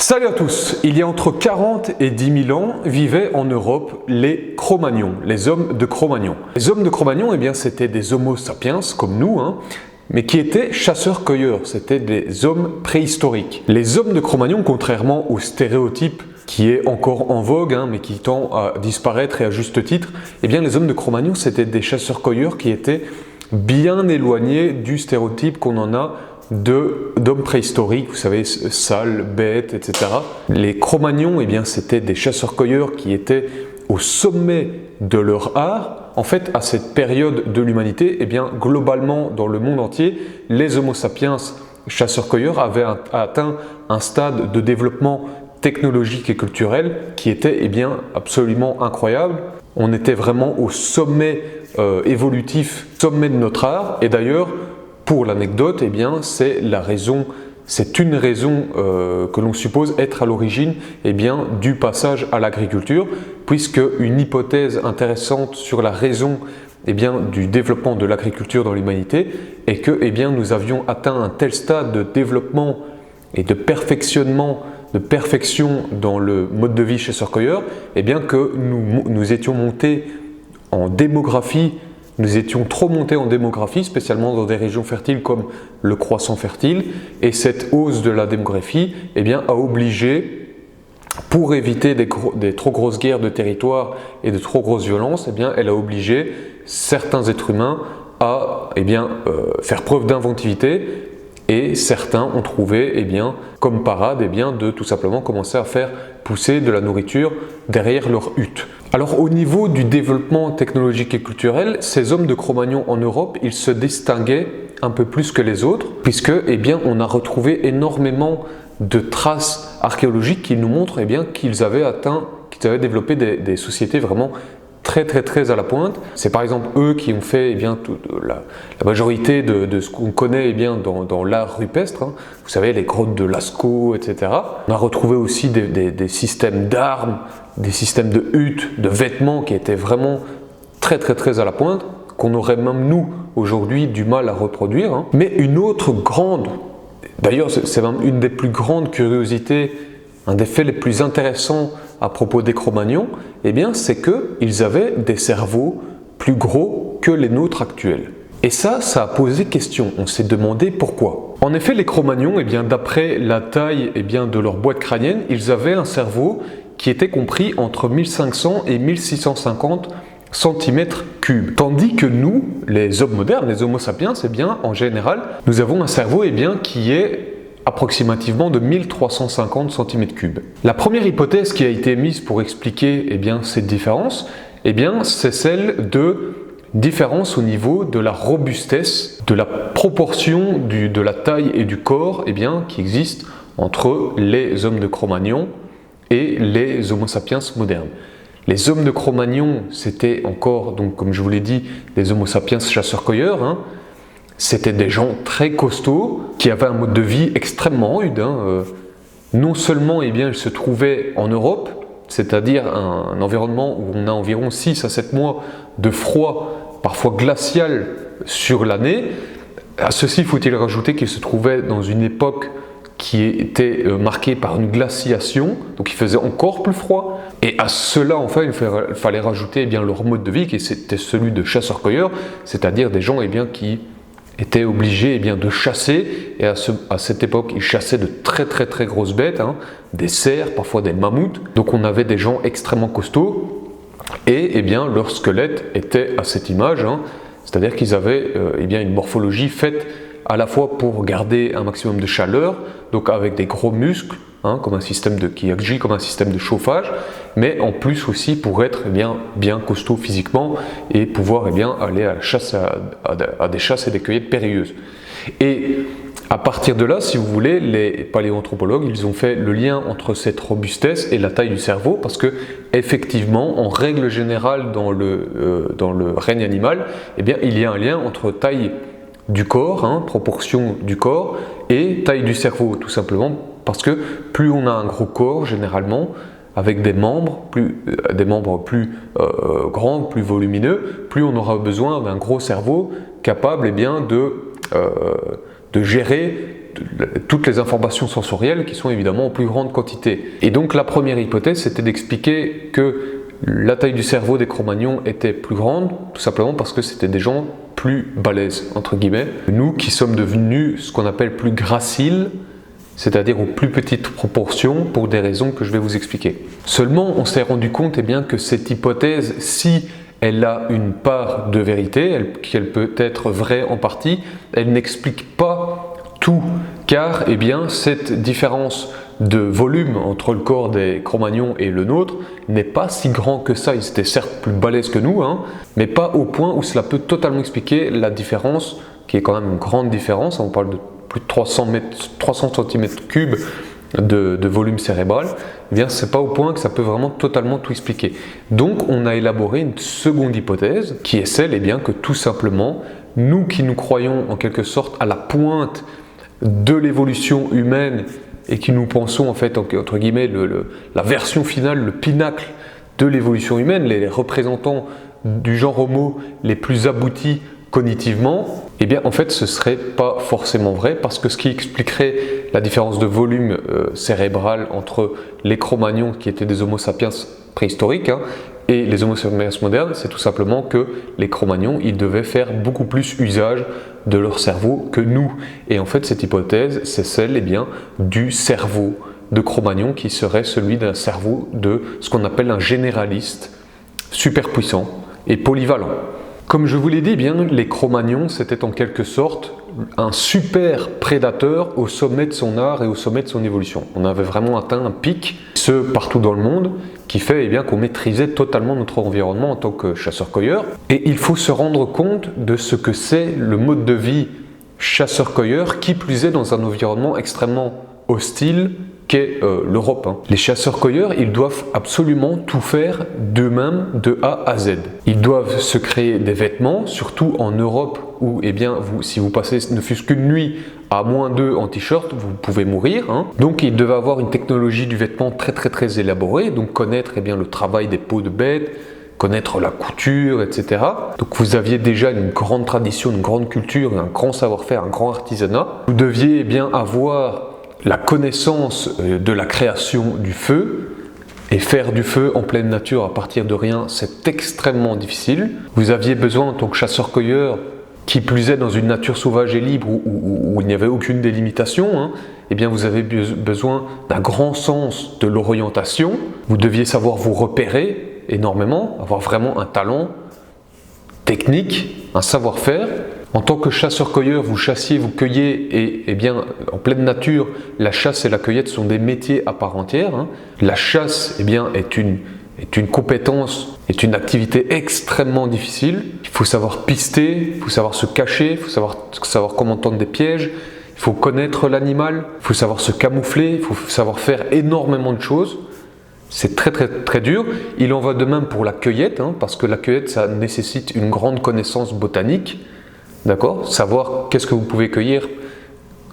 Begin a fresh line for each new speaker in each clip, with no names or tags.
Salut à tous! Il y a entre 40 et 10 000 ans vivaient en Europe les Cro-Magnons, les hommes de Cro-Magnon. Les hommes de Cro-Magnon, eh bien, c'était des Homo sapiens comme nous, mais qui étaient chasseurs-cueilleurs, c'était des hommes préhistoriques. Les hommes de Cro-Magnon, contrairement aux stéréotypes qui est encore en vogue, mais qui tend à disparaître et à juste titre, eh bien, les hommes de Cro-Magnon, c'était des chasseurs-cueilleurs qui étaient bien éloignés du stéréotype qu'on en a d'hommes préhistoriques, vous savez, sales, bêtes, etc. Les Cro-Magnons, eh bien, c'était des chasseurs-cueilleurs qui étaient au sommet de leur art. En fait, à cette période de l'humanité, eh bien, globalement, dans le monde entier, les Homo sapiens chasseurs-cueilleurs avaient atteint un stade de développement technologique et culturel qui était absolument incroyable. On était vraiment au sommet évolutif, sommet de notre art, et d'ailleurs, pour l'anecdote, eh bien, c'est une raison que l'on suppose être à l'origine du passage à l'agriculture, puisque une hypothèse intéressante sur la raison du développement de l'agriculture dans l'humanité est que nous avions atteint un tel stade de développement et de perfectionnement, de perfection dans le mode de vie chasseur-cueilleur, que nous étions montés en démographie. Nous étions trop montés en démographie, spécialement dans des régions fertiles comme le Croissant fertile, et cette hausse de la démographie a obligé, pour éviter des trop grosses guerres de territoire et de trop grosses violences, elle a obligé certains êtres humains à faire preuve d'inventivité, et certains ont trouvé comme parade de tout simplement commencer à faire pousser de la nourriture derrière leur hutte. Alors au niveau du développement technologique et culturel, ces hommes de Cro-Magnon en Europe, ils se distinguaient un peu plus que les autres, puisque on a retrouvé énormément de traces archéologiques qui nous montrent qu'ils avaient développé des sociétés vraiment très à la pointe. C'est par exemple eux qui ont fait la majorité de ce qu'on connaît dans l'art rupestre. Vous savez, les grottes de Lascaux, etc. On a retrouvé aussi des systèmes d'armes, des systèmes de huttes, de vêtements qui étaient vraiment très à la pointe, qu'on aurait même nous aujourd'hui du mal à reproduire. Mais une autre grande, d'ailleurs c'est même une des plus grandes curiosités, un des faits les plus intéressants à propos des Cro-Magnons, c'est qu'ils avaient des cerveaux plus gros que les nôtres actuels. Et ça a posé question, on s'est demandé pourquoi. En effet, les Cro-Magnons, d'après la taille de leur boîte crânienne, ils avaient un cerveau qui était compris entre 1500 et 1650 cm3. Tandis que nous, les hommes modernes, les Homo sapiens, en général, nous avons un cerveau qui est approximativement de 1350 cm3. La première hypothèse qui a été émise pour expliquer cette différence, c'est celle de différence au niveau de la robustesse, de la proportion de la taille et du corps qui existe entre les hommes de Cro-Magnon et les Homo sapiens modernes. Les hommes de Cro-Magnon, c'était encore, donc, comme je vous l'ai dit, des Homo sapiens chasseurs-cueilleurs. C'était des gens très costauds qui avaient un mode de vie extrêmement rude. Non seulement ils se trouvaient en Europe, c'est-à-dire un environnement où on a environ 6 à 7 mois de froid, parfois glacial sur l'année. À ceci, faut-il rajouter qu'ils se trouvaient dans une époque qui était marquée par une glaciation, donc il faisait encore plus froid. Et à cela, enfin, il fallait rajouter leur mode de vie qui était celui de chasseurs-cueilleurs, c'est-à-dire des gens qui étaient obligés de chasser, et à cette époque ils chassaient de très grosses bêtes, des cerfs, parfois des mammouths. Donc on avait des gens extrêmement costauds, et leur squelette était à cette image, c'est-à-dire qu'ils avaient une morphologie faite à la fois pour garder un maximum de chaleur, donc avec des gros muscles, comme un système qui agit comme un système de chauffage, mais en plus aussi pour être bien costaud physiquement et pouvoir aller à la chasse à des chasses et des cueillettes périlleuses. Et à partir de là, si vous voulez, les paléoanthropologues, ils ont fait le lien entre cette robustesse et la taille du cerveau, parce que effectivement, en règle générale dans le règne animal, il y a un lien entre taille du corps, proportion du corps, et taille du cerveau, tout simplement parce que plus on a un gros corps, généralement, avec des membres plus grands, plus volumineux, plus on aura besoin d'un gros cerveau capable de gérer toutes les informations sensorielles qui sont évidemment en plus grande quantité. Et donc la première hypothèse, c'était d'expliquer que la taille du cerveau des Cro-Magnons était plus grande, tout simplement parce que c'était des gens plus balèzes, entre guillemets. Nous qui sommes devenus ce qu'on appelle plus graciles, c'est-à-dire aux plus petites proportions, pour des raisons que je vais vous expliquer. Seulement, on s'est rendu compte bien que cette hypothèse, si elle a une part de vérité, qu'elle peut être vraie en partie, elle n'explique pas tout, car bien, cette différence de volume entre le corps des Cro-Magnons et le nôtre n'est pas si grand que ça. Ils étaient certes plus balèzes que nous, mais pas au point où cela peut totalement expliquer la différence, qui est quand même une grande différence. On parle de plus de 300 cm3 de volume cérébral. Eh bien, c'est pas au point que ça peut vraiment totalement tout expliquer. Donc, on a élaboré une seconde hypothèse, qui est celle que tout simplement, nous qui nous croyons en quelque sorte à la pointe de l'évolution humaine et qui nous pensons en fait entre guillemets la version finale, le pinacle de l'évolution humaine, les représentants du genre Homo les plus aboutis cognitivement, eh bien en fait ce serait pas forcément vrai, parce que ce qui expliquerait la différence de volume cérébral entre les Cro-Magnons qui étaient des Homo sapiens préhistoriques et les Homo sapiens modernes, c'est tout simplement que les Cro-Magnons, ils devaient faire beaucoup plus usage de leur cerveau que nous. Et en fait, cette hypothèse, c'est celle du cerveau de Cro-Magnon qui serait celui d'un cerveau de ce qu'on appelle un généraliste, super puissant et polyvalent. Comme je vous l'ai dit, les Cro-Magnons, c'était en quelque sorte un super prédateur au sommet de son art et au sommet de son évolution. On avait vraiment atteint un pic, ce partout dans le monde, qui fait qu'on maîtrisait totalement notre environnement en tant que chasseur-cueilleur. Et il faut se rendre compte de ce que c'est le mode de vie chasseur-cueilleur, qui plus est dans un environnement extrêmement hostile qu'est l'Europe. Les chasseurs-cueilleurs, ils doivent absolument tout faire d'eux-mêmes de A à Z. Ils doivent se créer des vêtements, surtout en Europe où, si vous passez ne fût-ce qu'une nuit à -2 en t-shirt, vous pouvez mourir. Donc ils devaient avoir une technologie du vêtement très élaborée, donc connaître le travail des peaux de bête, connaître la couture, etc. Donc vous aviez déjà une grande tradition, une grande culture, un grand savoir-faire, un grand artisanat. Vous deviez avoir la connaissance de la création du feu, et faire du feu en pleine nature à partir de rien, c'est extrêmement difficile. Vous aviez besoin en tant que chasseur-cueilleur, qui plus est dans une nature sauvage et libre où il n'y avait aucune délimitation, vous avez besoin d'un grand sens de l'orientation. Vous deviez savoir vous repérer énormément, avoir vraiment un talent technique, un savoir-faire. En tant que chasseur-cueilleur, vous chassiez, vous cueillez, et en pleine nature, la chasse et la cueillette sont des métiers à part entière. La chasse est une compétence, est une activité extrêmement difficile. Il faut savoir pister, il faut savoir se cacher, il faut savoir comment tendre des pièges, il faut connaître l'animal, il faut savoir se camoufler, il faut savoir faire énormément de choses. C'est très dur. Il en va de même pour la cueillette, parce que la cueillette, ça nécessite une grande connaissance botanique. D'accord ? Savoir qu'est-ce que vous pouvez cueillir,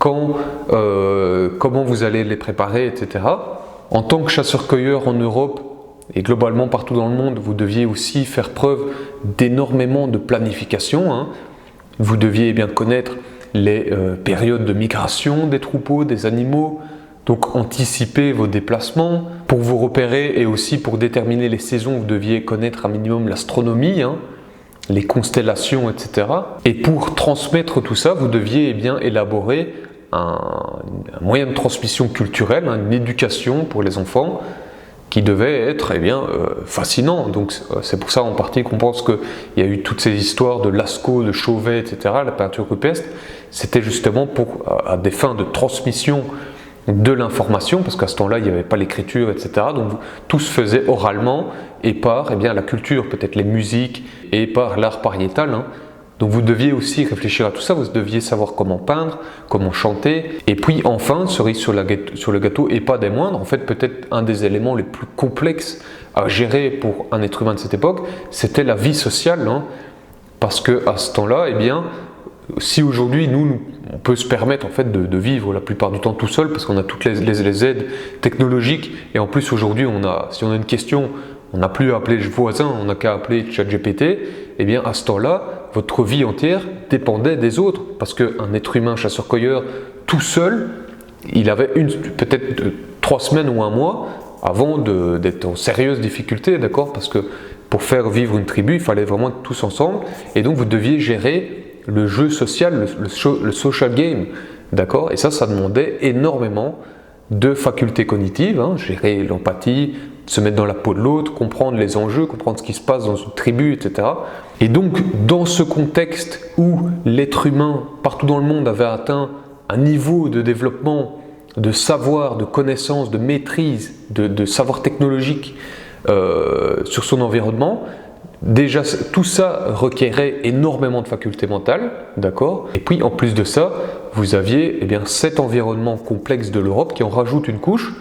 quand, comment vous allez les préparer, etc. En tant que chasseur-cueilleur en Europe et globalement partout dans le monde, vous deviez aussi faire preuve d'énormément de planification. Vous deviez connaître les périodes de migration des troupeaux, des animaux, donc anticiper vos déplacements. Pour vous repérer et aussi pour déterminer les saisons, vous deviez connaître un minimum l'astronomie, les constellations, etc. Et pour transmettre tout ça, vous deviez élaborer un moyen de transmission culturelle, une éducation pour les enfants qui devait être fascinant. Donc c'est pour ça en partie qu'on pense qu'il y a eu toutes ces histoires de Lascaux, de Chauvet, etc., la peinture rupestre. C'était justement à des fins de transmission de l'information, parce qu'à ce temps-là, il n'y avait pas l'écriture, etc. Donc tout se faisait oralement et par la culture, peut-être les musiques et par l'art pariétal. Donc vous deviez aussi réfléchir à tout ça, vous deviez savoir comment peindre, comment chanter. Et puis enfin, cerise sur le gâteau, et pas des moindres, en fait peut-être un des éléments les plus complexes à gérer pour un être humain de cette époque, c'était la vie sociale. Parce qu'à ce temps-là, si aujourd'hui on peut se permettre en fait de vivre la plupart du temps tout seul, parce qu'on a toutes les aides technologiques, et en plus aujourd'hui si on a une question, on n'a plus à appeler le voisin, on n'a qu'à appeler ChatGPT. À ce temps-là, votre vie entière dépendait des autres, parce qu'un être humain chasseur-cueilleur tout seul, il avait peut-être 3 semaines ou un mois avant d'être en sérieuse difficulté, d'accord? Parce que pour faire vivre une tribu, il fallait vraiment être tous ensemble, et donc vous deviez gérer le jeu social, le social game, d'accord? Et ça demandait énormément de facultés cognitives, hein, gérer l'empathie, se mettre dans la peau de l'autre, comprendre les enjeux, comprendre ce qui se passe dans une tribu, etc. Et donc, dans ce contexte où l'être humain, partout dans le monde, avait atteint un niveau de développement, de savoir, de connaissance, de maîtrise, de savoir technologique sur son environnement, déjà tout ça requérait énormément de facultés mentales, d'accord? Et puis en plus de ça, vous aviez cet environnement complexe de l'Europe qui en rajoute une couche,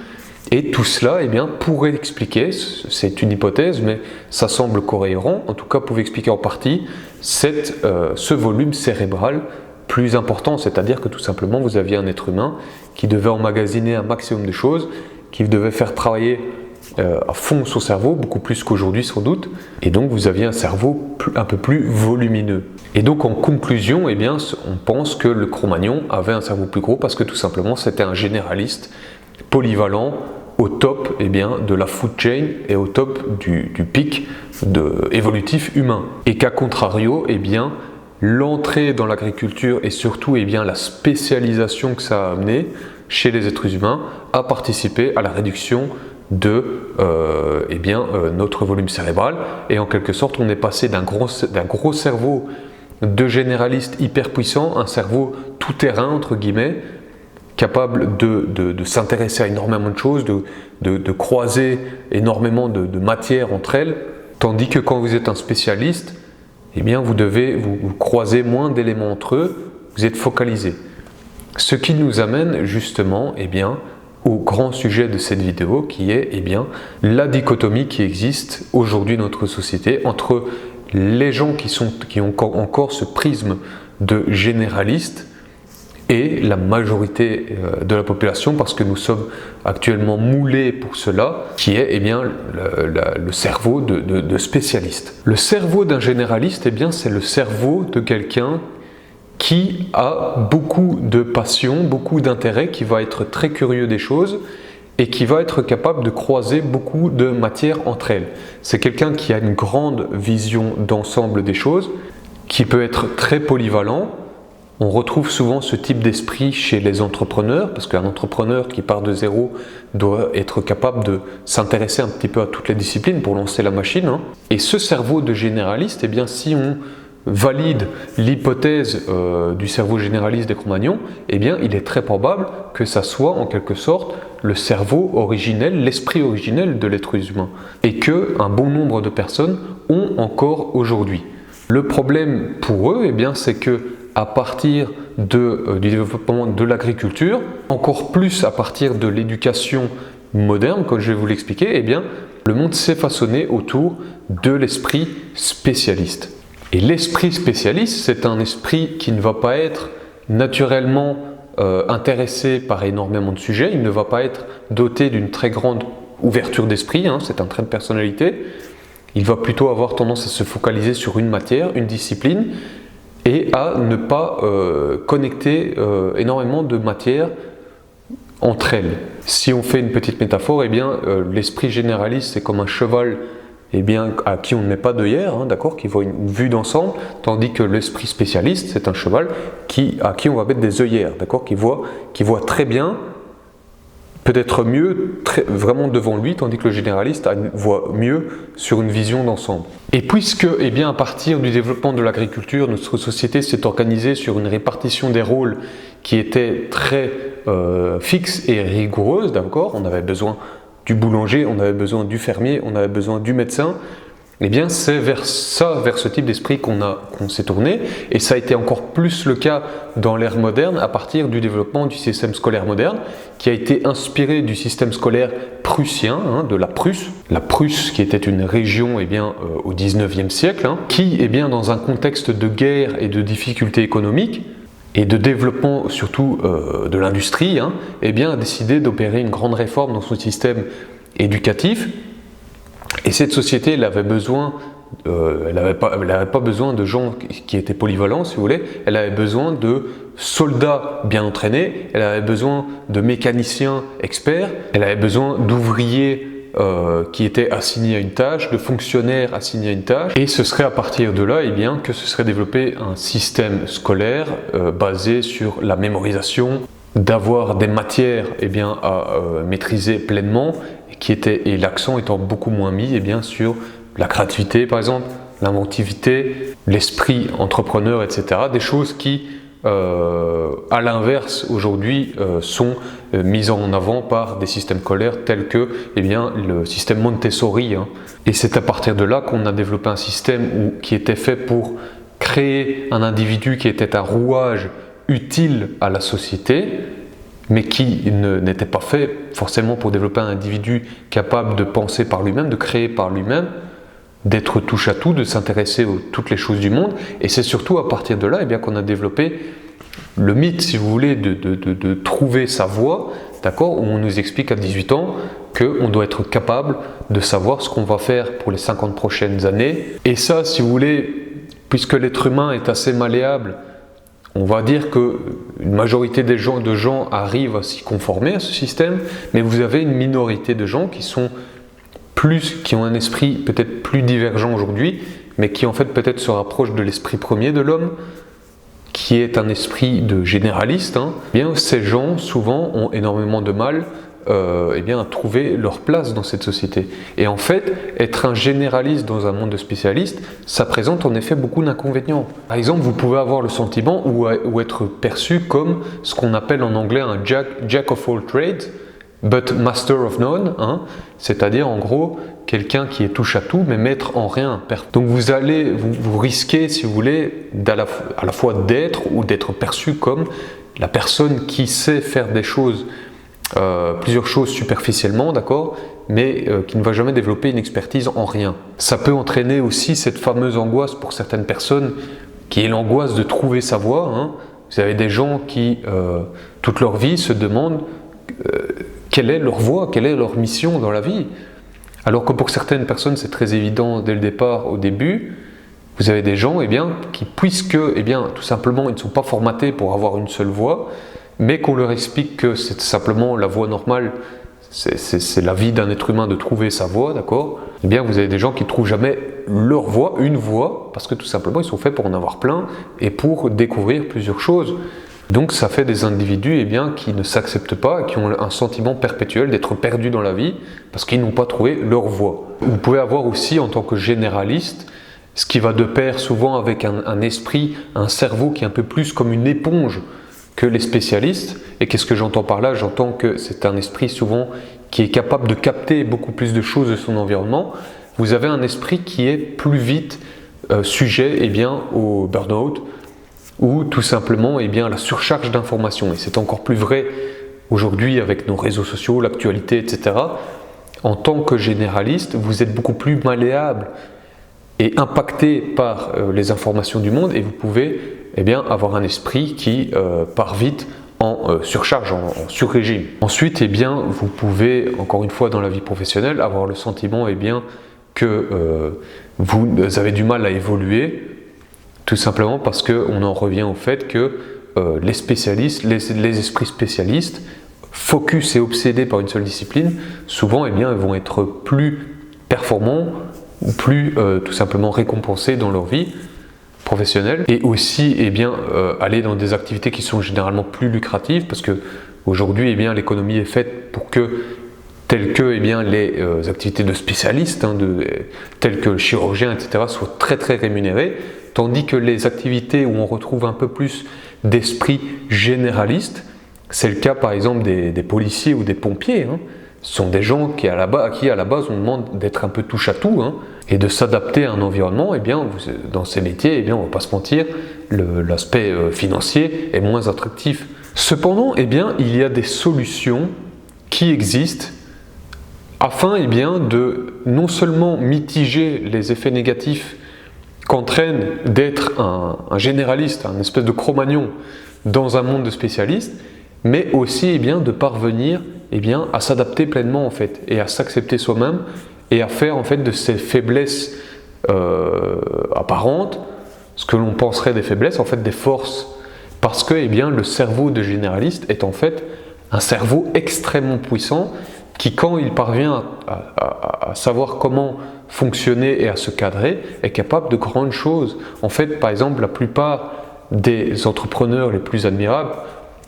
et tout cela pourrait expliquer, c'est une hypothèse, mais ça semble cohérent, en tout cas pouvait expliquer en partie ce volume cérébral plus important, c'est-à-dire que tout simplement vous aviez un être humain qui devait emmagasiner un maximum de choses, qui devait faire travailler à fond son cerveau, beaucoup plus qu'aujourd'hui sans doute, et donc vous aviez un cerveau un peu plus volumineux. Et donc en conclusion, on pense que le Cro-Magnon avait un cerveau plus gros parce que tout simplement c'était un généraliste polyvalent au top de la food chain et au top du pic évolutif humain. Et qu'à contrario, l'entrée dans l'agriculture et surtout la spécialisation que ça a amené chez les êtres humains a participé à la réduction de notre volume cérébral, et en quelque sorte on est passé d'un gros cerveau de généraliste hyper puissant, un cerveau tout terrain entre guillemets, capable de s'intéresser à énormément de choses, de croiser énormément de matières entre elles, tandis que quand vous êtes un spécialiste, vous croisez moins d'éléments entre eux, vous êtes focalisé. Ce qui nous amène justement au grand sujet de cette vidéo, qui est la dichotomie qui existe aujourd'hui dans notre société entre les gens qui ont encore ce prisme de généraliste et la majorité de la population, parce que nous sommes actuellement moulés pour cela, qui est le cerveau de spécialiste. Le cerveau d'un généraliste, c'est le cerveau de quelqu'un qui a beaucoup de passion, beaucoup d'intérêt, qui va être très curieux des choses et qui va être capable de croiser beaucoup de matières entre elles. C'est quelqu'un qui a une grande vision d'ensemble des choses, qui peut être très polyvalent. On retrouve souvent ce type d'esprit chez les entrepreneurs, parce qu'un entrepreneur qui part de zéro doit être capable de s'intéresser un petit peu à toutes les disciplines pour lancer la machine. Et ce cerveau de généraliste, si on valide l'hypothèse du cerveau généraliste des Cro-Magnons, il est très probable que ça soit en quelque sorte le cerveau originel, l'esprit originel de l'être humain, et qu'un bon nombre de personnes ont encore aujourd'hui. Le problème pour eux, c'est que à partir du développement de l'agriculture, encore plus à partir de l'éducation moderne, comme je vais vous l'expliquer, le monde s'est façonné autour de l'esprit spécialiste. Et l'esprit spécialiste, c'est un esprit qui ne va pas être naturellement intéressé par énormément de sujets, il ne va pas être doté d'une très grande ouverture d'esprit, c'est un trait de personnalité. Il va plutôt avoir tendance à se focaliser sur une matière, une discipline, et à ne pas connecter énormément de matières entre elles. Si on fait une petite métaphore, l'esprit généraliste, c'est comme un cheval à qui on ne met pas d'œillère, d'accord, qui voit une vue d'ensemble, tandis que l'esprit spécialiste, c'est un cheval à qui on va mettre des œillères, d'accord, qui voit très bien, peut-être mieux, vraiment devant lui, tandis que le généraliste voit mieux sur une vision d'ensemble. Et puisque, à partir du développement de l'agriculture, notre société s'est organisée sur une répartition des rôles qui était très fixe et rigoureuse, d'accord, on avait besoin du boulanger, on avait besoin du fermier, on avait besoin du médecin, c'est vers ce type d'esprit qu'on s'est tourné, et ça a été encore plus le cas dans l'ère moderne à partir du développement du système scolaire moderne, qui a été inspiré du système scolaire prussien, de la Prusse qui était une région au 19e siècle, qui dans un contexte de guerre et de difficultés économiques, et de développement surtout de l'industrie, a décidé d'opérer une grande réforme dans son système éducatif. Et cette société, elle avait besoin Elle n'avait pas besoin de gens qui étaient polyvalents, si vous voulez. Elle avait besoin de soldats bien entraînés, elle avait besoin de mécaniciens experts, elle avait besoin d'ouvriers qui étaient assignés à une tâche, de fonctionnaires assignés à une tâche. Et ce serait à partir de là que ce serait développé un système scolaire basé sur la mémorisation, d'avoir des matières à maîtriser pleinement, et l'accent étant beaucoup moins mis sur la créativité par exemple, l'inventivité, l'esprit entrepreneur, etc. Des choses qui, à l'inverse, aujourd'hui, sont mises en avant par des systèmes scolaires tels que le système Montessori. Et c'est à partir de là qu'on a développé un système qui était fait pour créer un individu qui était un rouage utile à la société, mais qui n'était pas fait forcément pour développer un individu capable de penser par lui-même, de créer par lui-même, d'être touche à tout, de s'intéresser à toutes les choses du monde. Et c'est surtout à partir de là qu'on a développé le mythe, si vous voulez, de trouver sa voie, d'accord, où on nous explique à 18 ans qu'on doit être capable de savoir ce qu'on va faire pour les 50 prochaines années. Et ça, si vous voulez, puisque l'être humain est assez malléable, on va dire qu'une majorité de gens arrivent à s'y conformer à ce système, mais vous avez une minorité de gens qui ont un esprit peut-être plus divergent aujourd'hui, mais qui en fait peut-être se rapprochent de l'esprit premier de l'homme, qui est un esprit de généraliste. Ces gens souvent ont énormément de mal à trouver leur place dans cette société. Et en fait, être un généraliste dans un monde de spécialistes, ça présente en effet beaucoup d'inconvénients. Par exemple, vous pouvez avoir le sentiment ou être perçu comme ce qu'on appelle en anglais un jack of all trades, but master of none, c'est-à-dire en gros quelqu'un qui est touche à tout mais maître en rien. Donc vous risquez, si vous voulez, à la fois d'être perçu comme la personne qui sait faire des choses, plusieurs choses superficiellement, d'accord, mais qui ne va jamais développer une expertise en rien. Ça peut entraîner aussi cette fameuse angoisse pour certaines personnes, qui est l'angoisse de trouver sa voie. Vous avez des gens qui, toute leur vie, se demandent quelle est leur voie, quelle est leur mission dans la vie. Alors que pour certaines personnes, c'est très évident dès le départ, au début. Vous avez des gens qui, puisque tout simplement ils ne sont pas formatés pour avoir une seule voie, mais qu'on leur explique que c'est simplement la voie normale, c'est la vie d'un être humain de trouver sa voie, d'accord ? Vous avez des gens qui ne trouvent jamais leur voie, une voie, parce que tout simplement ils sont faits pour en avoir plein et pour découvrir plusieurs choses. Donc ça fait des individus qui ne s'acceptent pas et qui ont un sentiment perpétuel d'être perdus dans la vie parce qu'ils n'ont pas trouvé leur voie. Vous pouvez avoir aussi, en tant que généraliste, ce qui va de pair souvent avec un esprit, un cerveau qui est un peu plus comme une éponge que les spécialistes. Et qu'est-ce que j'entends par là ? J'entends que c'est un esprit souvent qui est capable de capter beaucoup plus de choses de son environnement. Vous avez un esprit qui est plus vite sujet au burn-out, ou tout simplement la surcharge d'informations. Et c'est encore plus vrai aujourd'hui avec nos réseaux sociaux, l'actualité, etc. En tant que généraliste, vous êtes beaucoup plus malléable et impacté par les informations du monde, et vous pouvez avoir un esprit qui part vite en surcharge, en surrégime. Ensuite, vous pouvez, encore une fois dans la vie professionnelle, avoir le sentiment que vous avez du mal à évoluer, tout simplement parce qu'on en revient au fait que les spécialistes, les esprits spécialistes, focus et obsédés par une seule discipline, souvent ils vont être plus performants ou plus tout simplement récompensés dans leur vie professionnelle, et aussi aller dans des activités qui sont généralement plus lucratives, parce que aujourd'hui l'économie est faite pour que telles que les activités de spécialistes, telles que le chirurgien, etc., soient très très rémunérées, tandis que les activités où on retrouve un peu plus d'esprit généraliste, c'est le cas par exemple des policiers ou des pompiers, ce sont des gens à qui à la base on demande d'être un peu touche à tout, et de s'adapter à un environnement. Dans ces métiers, on ne va pas se mentir, l'aspect financier est moins attractif. Cependant, il y a des solutions qui existent afin de non seulement mitiger les effets négatifs qu'entraîne d'être un généraliste, un espèce de Cro-Magnon dans un monde de spécialistes, mais aussi de parvenir à s'adapter pleinement et à s'accepter soi-même, et à faire de ses faiblesses apparentes, ce que l'on penserait des faiblesses, en fait des forces, parce que eh bien, le cerveau de généraliste est en fait un cerveau extrêmement puissant qui, quand il parvient à savoir comment fonctionner et à se cadrer, est capable de grandes choses. En fait, par exemple, la plupart des entrepreneurs les plus admirables,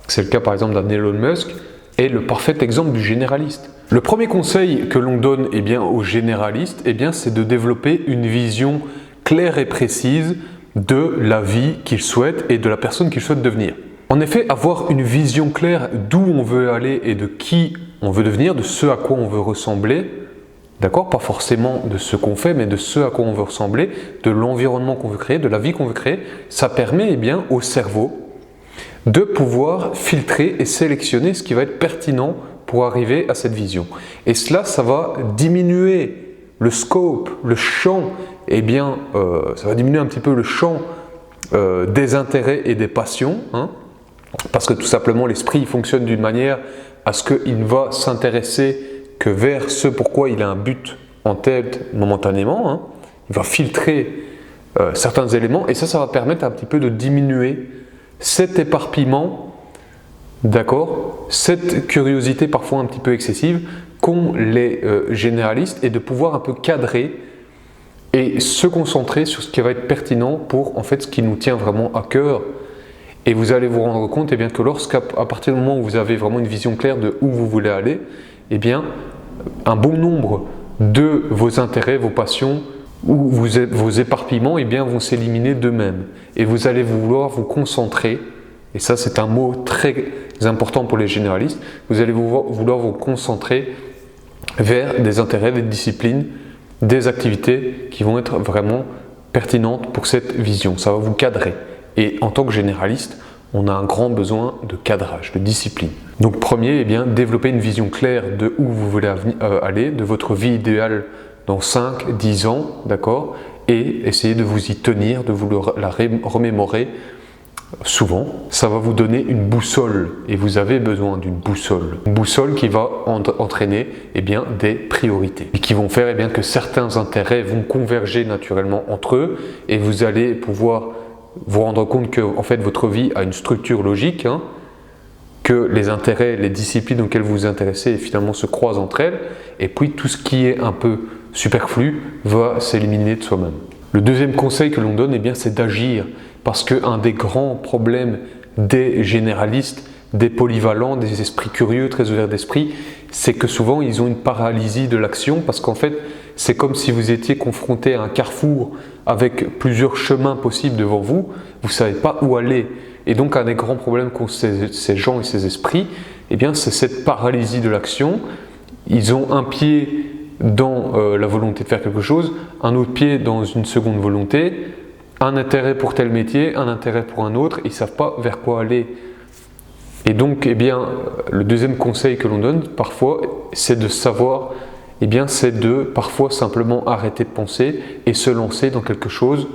c'est le cas par exemple d'un Elon Musk, est le parfait exemple du généraliste. Le premier conseil que l'on donne eh bien, aux généralistes, eh bien, c'est de développer une vision claire et précise de la vie qu'ils souhaitent et de la personne qu'ils souhaitent devenir. En effet, avoir une vision claire d'où on veut aller et de qui on veut devenir, de ce à quoi on veut ressembler, d'accord, pas forcément de ce qu'on fait, mais de ce à quoi on veut ressembler, de l'environnement qu'on veut créer, de la vie qu'on veut créer, ça permet eh bien, au cerveau de pouvoir filtrer et sélectionner ce qui va être pertinent pour arriver à cette vision. Et cela, ça va diminuer le scope, le champ, eh bien, ça va diminuer un petit peu le champ des intérêts et des passions, hein, parce que tout simplement l'esprit fonctionne d'une manière à ce qu'il ne va s'intéresser que vers ce pourquoi il a un but en tête momentanément, hein. Il va filtrer certains éléments et ça va permettre un petit peu de diminuer cet éparpillement, d'accord, cette curiosité parfois un petit peu excessive qu'ont les généralistes et de pouvoir un peu cadrer et se concentrer sur ce qui va être pertinent pour en fait ce qui nous tient vraiment à cœur. Et vous allez vous rendre compte eh bien, que lorsqu'à partir du moment où vous avez vraiment une vision claire de où vous voulez aller, eh bien, un bon nombre de vos intérêts, vos passions ou vos éparpillements eh bien, vont s'éliminer d'eux-mêmes. Et vous allez vouloir vous concentrer, et ça c'est un mot très important pour les généralistes, vous allez vouloir vous concentrer vers des intérêts, des disciplines, des activités qui vont être vraiment pertinentes pour cette vision. Ça va vous cadrer. Et en tant que généraliste, on a un grand besoin de cadrage, de discipline. Donc premier, eh bien, développer une vision claire de où vous voulez aller, de votre vie idéale dans 5, 10 ans, d'accord, et essayer de vous y tenir, de vous la remémorer souvent. Ça va vous donner une boussole, et vous avez besoin d'une boussole. Une boussole qui va entraîner eh bien, des priorités, et qui vont faire eh bien, que certains intérêts vont converger naturellement entre eux, et vous allez pouvoir vous rendre compte que en fait, votre vie a une structure logique, hein, que les intérêts, les disciplines auxquelles vous vous intéressez finalement se croisent entre elles, et puis tout ce qui est un peu superflu va s'éliminer de soi-même. Le deuxième conseil que l'on donne, eh bien, c'est d'agir, parce qu'un des grands problèmes des généralistes, des polyvalents, des esprits curieux, très ouverts d'esprit, c'est que souvent ils ont une paralysie de l'action, parce qu'en fait c'est comme si vous étiez confronté à un carrefour avec plusieurs chemins possibles devant vous, vous ne savez pas où aller. Et donc un des grands problèmes qu'ont ces gens et ces esprits, eh bien, c'est cette paralysie de l'action. Ils ont un pied dans la volonté de faire quelque chose, un autre pied dans une seconde volonté, un intérêt pour tel métier, un intérêt pour un autre, ils ne savent pas vers quoi aller. Et donc, eh bien, le deuxième conseil que l'on donne parfois, c'est de savoir, eh bien, c'est de parfois simplement arrêter de penser et se lancer dans quelque chose,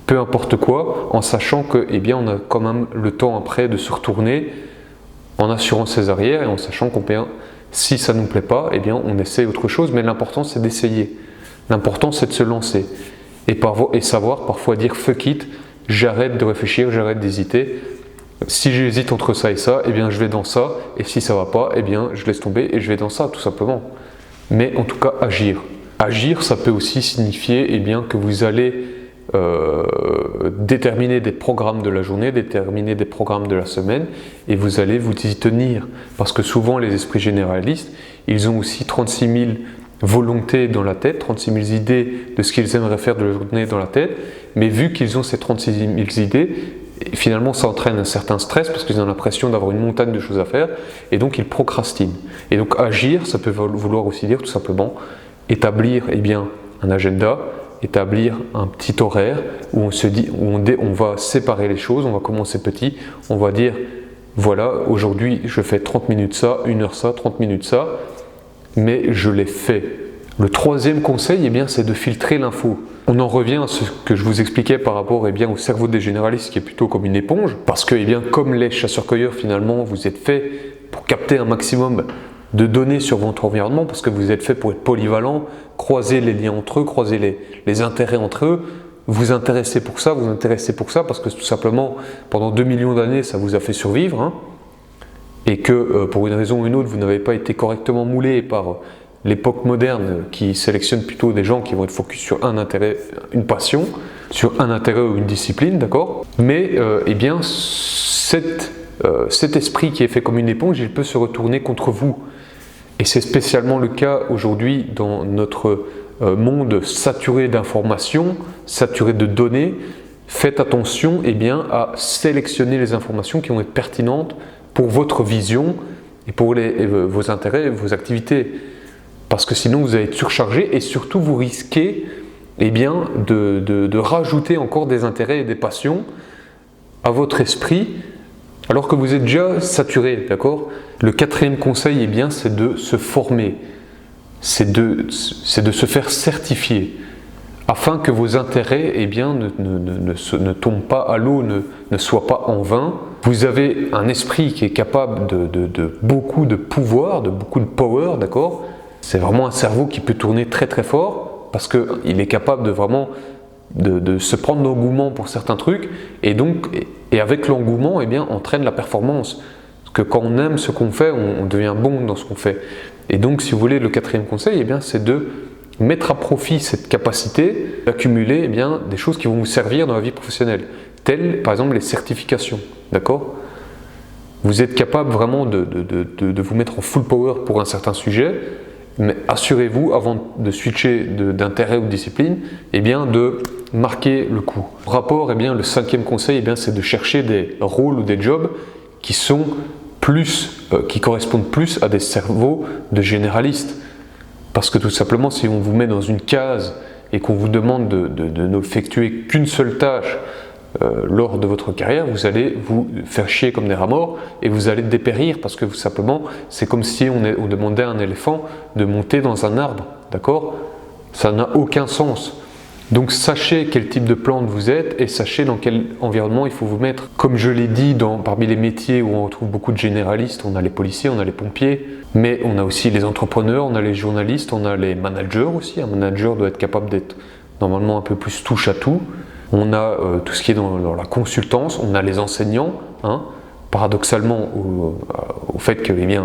peu importe quoi, en sachant que, eh bien, on a quand même le temps après de se retourner en assurant ses arrières et en sachant qu'on peut, si ça ne nous plaît pas, eh bien, on essaie autre chose, mais l'important c'est d'essayer. L'important c'est de se lancer et savoir parfois dire fuck it, j'arrête de réfléchir, j'arrête d'hésiter. Si j'hésite entre ça et ça, eh bien je vais dans ça, et si ça va pas, eh bien je laisse tomber et je vais dans ça, tout simplement. Mais en tout cas, agir. Agir, ça peut aussi signifier eh bien, que vous allez déterminer des programmes de la journée, déterminer des programmes de la semaine, et vous allez vous y tenir. Parce que souvent, les esprits généralistes, ils ont aussi 36 000 volontés dans la tête, 36 000 idées de ce qu'ils aimeraient faire de la journée dans la tête, mais vu qu'ils ont ces 36 000 idées, finalement ça entraîne un certain stress parce qu'ils ont l'impression d'avoir une montagne de choses à faire et donc ils procrastinent. Et donc agir, ça peut vouloir aussi dire tout simplement établir eh bien, un agenda, établir un petit horaire où on se dit, où on va séparer les choses, on va commencer petit, on va dire voilà, aujourd'hui je fais 30 minutes ça, 1 heure ça, 30 minutes ça, mais je l'ai fait. Le troisième conseil, eh bien, c'est de filtrer l'info. On en revient à ce que je vous expliquais par rapport eh bien, au cerveau des généralistes qui est plutôt comme une éponge, parce que eh bien, comme les chasseurs-cueilleurs finalement, vous êtes fait pour capter un maximum de données sur votre environnement parce que vous êtes fait pour être polyvalent, croiser les liens entre eux, croiser les intérêts entre eux, vous intéressez pour ça, vous intéressez pour ça parce que tout simplement pendant 2 millions d'années ça vous a fait survivre, hein, et que pour une raison ou une autre vous n'avez pas été correctement moulé par l'époque moderne qui sélectionne plutôt des gens qui vont être focus sur un intérêt, une passion, sur un intérêt ou une discipline, d'accord? Mais eh bien cet esprit qui est fait comme une éponge, il peut se retourner contre vous. Et c'est spécialement le cas aujourd'hui dans notre monde saturé d'informations, saturé de données. Faites attention eh bien, à sélectionner les informations qui vont être pertinentes pour votre vision et pour vos intérêts et vos activités. Parce que sinon vous allez être surchargé et surtout vous risquez eh bien, de rajouter encore des intérêts et des passions à votre esprit alors que vous êtes déjà saturé, d'accord? Le quatrième conseil, eh bien, c'est de se former, c'est de se faire certifier, afin que vos intérêts eh bien, ne tombent pas à l'eau, ne soient pas en vain. Vous avez un esprit qui est capable de beaucoup de pouvoir, de beaucoup de power, d'accord? C'est vraiment un cerveau qui peut tourner très très fort, parce qu'il est capable de vraiment de se prendre l'engouement pour certains trucs, et avec l'engouement, eh bien, entraîne la performance. Parce que quand on aime ce qu'on fait, on devient bon dans ce qu'on fait. Et donc, si vous voulez, le quatrième conseil, eh bien, c'est de mettre à profit cette capacité d'accumuler eh bien, des choses qui vont vous servir dans la vie professionnelle, telles par exemple les certifications, d'accord? Vous êtes capable vraiment de vous mettre en full power pour un certain sujet, mais assurez-vous, avant de switcher d'intérêt ou de discipline, eh bien, de marquer le coup. Rapport, eh bien, le cinquième conseil, eh bien, c'est de chercher des rôles ou des jobs qui correspondent plus à des cerveaux de généralistes. Parce que tout simplement, si on vous met dans une case et qu'on vous demande de n'effectuer qu'une seule tâche lors de votre carrière, vous allez vous faire chier comme des rats morts et vous allez dépérir parce que tout simplement, c'est comme si on demandait à un éléphant de monter dans un arbre, d'accord? Ça n'a aucun sens. Donc sachez quel type de plante vous êtes et sachez dans quel environnement il faut vous mettre. Comme je l'ai dit, parmi les métiers où on retrouve beaucoup de généralistes, on a les policiers, on a les pompiers, mais on a aussi les entrepreneurs, on a les journalistes, on a les managers aussi. Un manager doit être capable d'être normalement un peu plus touche à tout. On a tout ce qui est dans la consultance, on a les enseignants, hein, paradoxalement au fait que, eh bien,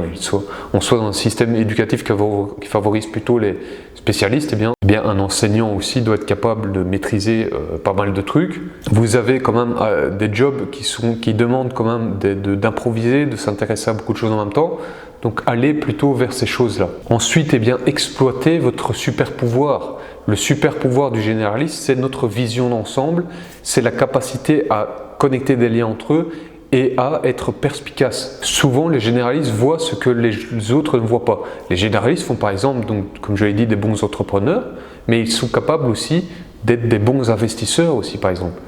on soit dans un système éducatif qui favorise plutôt les spécialistes, eh bien un enseignant aussi doit être capable de maîtriser pas mal de trucs. Vous avez quand même des jobs qui demandent quand même d'improviser, de s'intéresser à beaucoup de choses en même temps. Donc allez plutôt vers ces choses-là. Ensuite, eh bien, exploitez votre super pouvoir. Le super pouvoir du généraliste, c'est notre vision d'ensemble, c'est la capacité à connecter des liens entre eux et à être perspicace. Souvent, les généralistes voient ce que les autres ne voient pas. Les généralistes font par exemple, donc, comme je l'ai dit, des bons entrepreneurs, mais ils sont capables aussi d'être des bons investisseurs aussi, par exemple.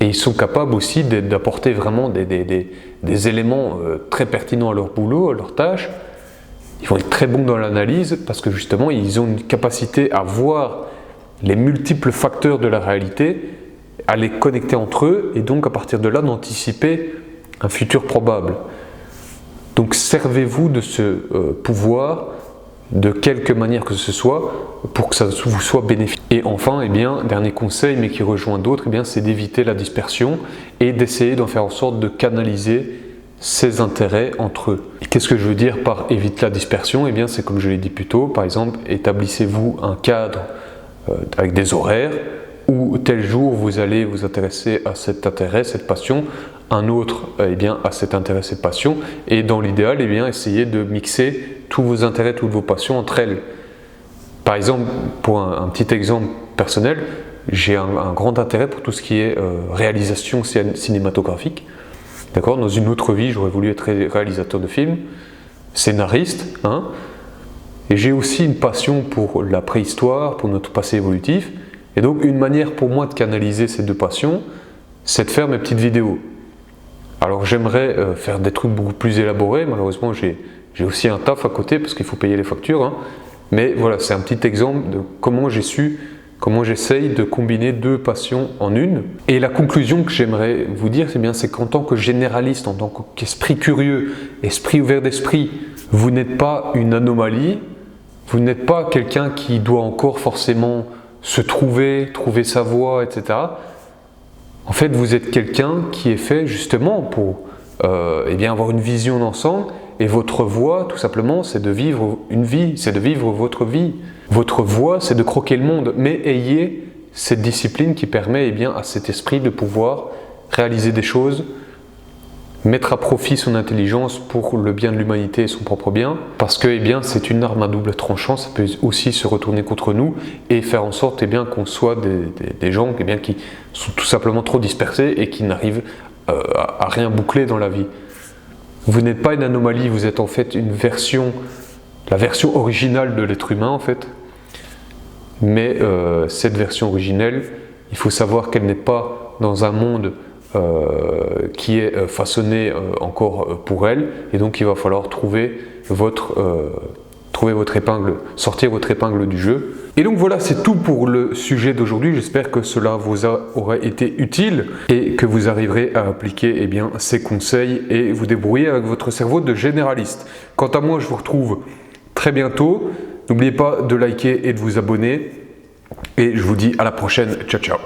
Et ils sont capables aussi d'apporter vraiment des éléments très pertinents à leur boulot, à leur tâche. Ils vont être très bons dans l'analyse parce que justement, ils ont une capacité à voir les multiples facteurs de la réalité, à les connecter entre eux et donc à partir de là d'anticiper un futur probable. Donc servez-vous de ce pouvoir de quelque manière que ce soit pour que ça vous soit bénéfique. Et enfin, eh bien, dernier conseil mais qui rejoint d'autres, eh bien, c'est d'éviter la dispersion et d'essayer d'en faire en sorte de canaliser ses intérêts entre eux. Qu'est-ce que je veux dire par éviter la dispersion? Eh bien, c'est comme je l'ai dit plus tôt, par exemple, établissez-vous un cadre avec des horaires où tel jour vous allez vous intéresser à cet intérêt, cette passion, un autre eh bien, à cet intérêt, cette passion, et dans l'idéal, eh bien, essayez de mixer tous vos intérêts, toutes vos passions entre elles. Par exemple, pour un petit exemple personnel, j'ai un grand intérêt pour tout ce qui est réalisation cinématographique. D'accord, dans une autre vie, j'aurais voulu être réalisateur de films, scénariste, hein, et j'ai aussi une passion pour la préhistoire, pour notre passé évolutif. Et donc, une manière pour moi de canaliser ces deux passions, c'est de faire mes petites vidéos. Alors, j'aimerais faire des trucs beaucoup plus élaborés. Malheureusement, j'ai aussi un taf à côté parce qu'il faut payer les factures. Hein. Mais voilà, c'est un petit exemple de comment j'essaye de combiner deux passions en une. Et la conclusion que j'aimerais vous dire, c'est qu'en tant que généraliste, en tant qu'esprit curieux, esprit ouvert d'esprit, Vous n'êtes pas une anomalie, vous n'êtes pas quelqu'un qui doit encore forcément se trouver sa voie, etc. En fait, vous êtes quelqu'un qui est fait justement pour avoir une vision d'ensemble, et votre voie, tout simplement, c'est de vivre une vie, c'est de vivre votre vie. Votre voie, c'est de croquer le monde, mais ayez cette discipline qui permet à cet esprit de pouvoir réaliser des choses, mettre à profit son intelligence pour le bien de l'humanité et son propre bien, parce que c'est une arme à double tranchant, ça peut aussi se retourner contre nous et faire en sorte qu'on soit des gens qui sont tout simplement trop dispersés et qui n'arrivent à rien boucler dans la vie. Vous n'êtes pas une anomalie, vous êtes en fait la version originale de l'être humain en fait. Mais cette version originelle, il faut savoir qu'elle n'est pas dans un monde qui est façonné encore pour elle, et donc il va falloir trouver votre épingle, sortir votre épingle du jeu. Et donc voilà, c'est tout pour le sujet d'aujourd'hui. J'espère que cela vous aura été utile et que vous arriverez à appliquer ces conseils et vous débrouiller avec votre cerveau de généraliste. Quant à moi, je vous retrouve très bientôt. N'oubliez pas de liker et de vous abonner. Et je vous dis à la prochaine. Ciao, ciao.